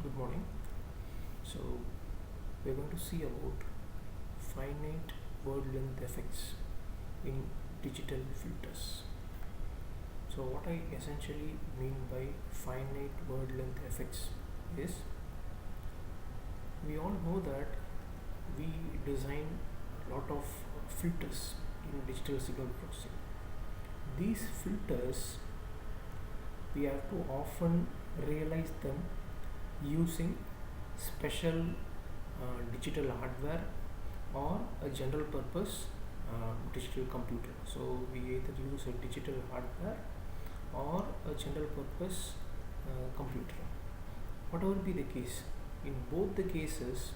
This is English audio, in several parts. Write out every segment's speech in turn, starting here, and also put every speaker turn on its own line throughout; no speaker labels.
Good morning. So we're going to see about finite word length effects in digital filters. So what I essentially mean by finite word length effects is we all know that we design a lot of filters in digital signal processing. These filters we have to often realize them using special digital hardware or a general purpose digital computer. So we either use a digital hardware or a general purpose computer. Whatever be the case, in both the cases,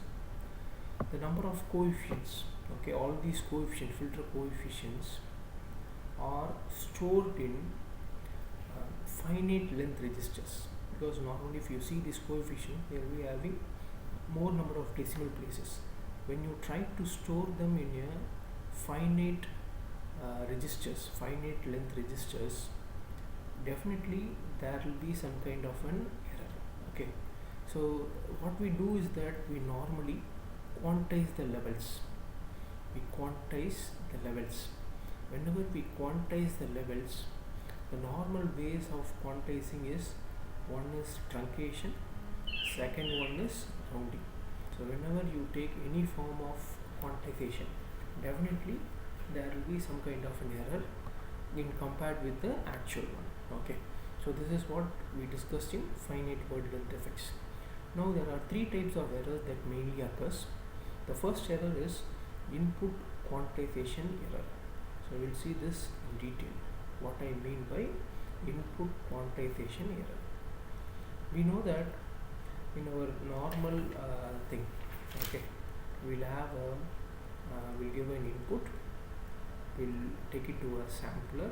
the number of coefficients, okay, all these coefficients, filter coefficients, are stored in finite length registers, because normally if you see this coefficient, they will be having more number of decimal places. When you try to store them in a finite finite length registers, definitely there will be some kind of an error. Okay, so what we do is that we normally quantize the levels. Whenever we quantize the levels, the normal ways of quantizing is, one is truncation, second one is rounding. So whenever you take any form of quantization, definitely there will be some kind of an error in compared with the actual one. Okay, so this is what we discussed in finite word length effects. Now there are three types of errors that mainly occurs. The first error is input quantization error. So we'll see this in detail, what I mean by input quantization error. We know that in our normal thing, okay, we'll have we'll give an input, we'll take it to a sampler,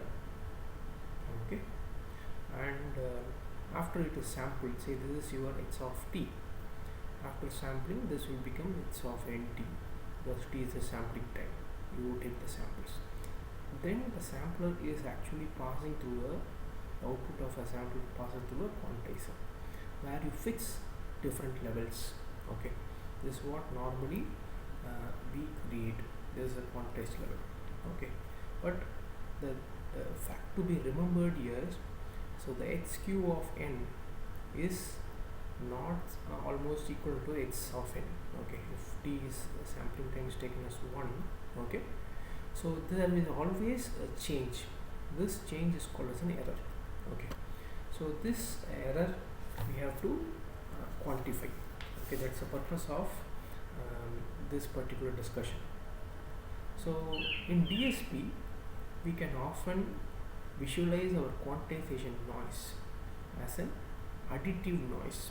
okay, and after it is sampled, say this is your x of t. After sampling, this will become x of nt, because t is the sampling time. You take the samples. Then the sampler is actually passing through a output of a sample passes through a quantizer, where you fix different levels. Okay, this is what normally we create. This is a quantized level. Okay, but the fact to be remembered here is, so the xq of n is not almost equal to x of n. Okay, if t is sampling time is taken as 1, okay, so there is always a change. This change is called as an error. Okay, so this error we have to quantify. Okay, that's the purpose of this particular discussion. So in DSP, we can often visualize our quantization noise as an additive noise,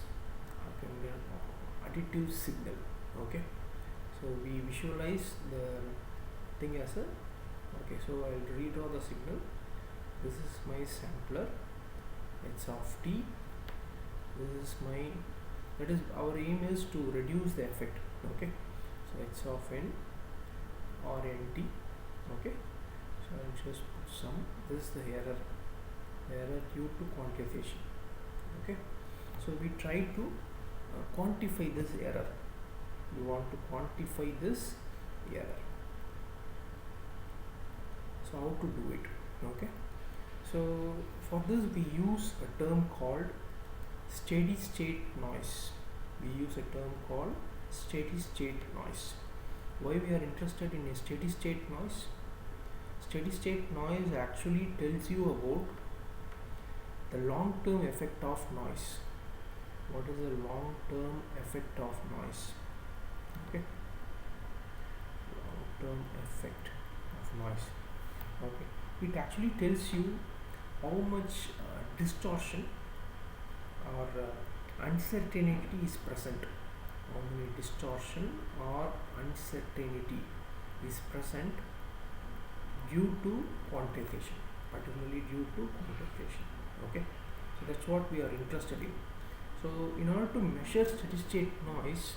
additive signal. Okay, so we visualize the thing as a, okay, so I'll redraw the signal. This is my sampler, x of t. This is my, that is, our aim is to reduce the effect. Okay, so x of n or nt. Okay, so I'll just put some, this is the error due to quantization. Okay, so we try to quantify this error. We want to quantify this error. So how to do it? Okay, so for this we use a term called steady state noise. Why we are interested in a steady state noise? Steady state noise actually tells you about the long term effect of noise. What is the long term effect of noise? Okay, long term effect of noise. Okay, it actually tells you how much distortion or uncertainty is present. How many distortion or uncertainty is present due to quantization, particularly due to quantization. Okay, so that's what we are interested in. So in order to measure steady state noise,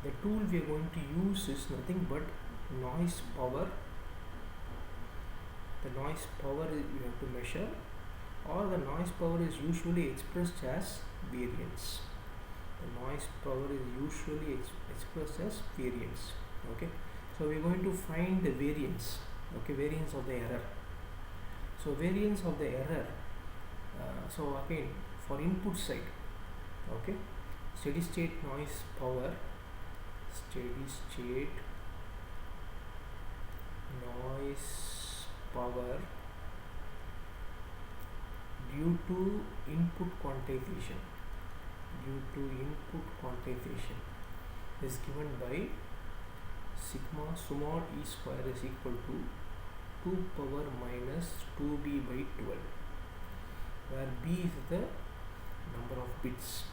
the tool we are going to use is nothing but noise power. The noise power you have to measure, or the noise power is usually expressed as variance. the noise power is usually expressed as variance. Okay, so we're going to find the variance. Okay, variance of the error. So variance of the error, so again for input side, okay, steady state noise power, steady state noise power due to input quantization is given by sigma small e square is equal to 2 power minus 2b by 12, where b is the number of bits.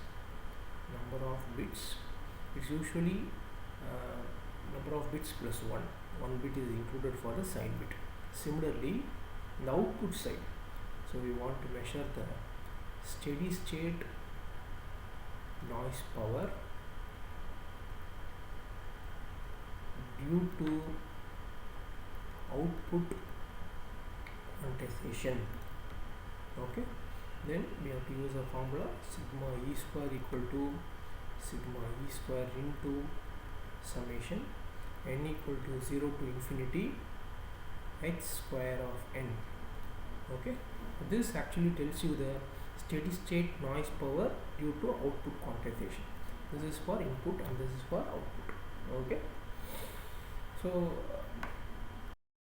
It's usually number of bits plus 1 bit is included for the sign bit. Similarly, in the output side, so we want to measure the steady state noise power due to output quantization. Okay, then we have to use a formula sigma e square equal to sigma e square into summation n equal to 0 to infinity h square of n. Okay, this actually tells you the steady state noise power due to output quantization. This is for input and this is for output. Okay, so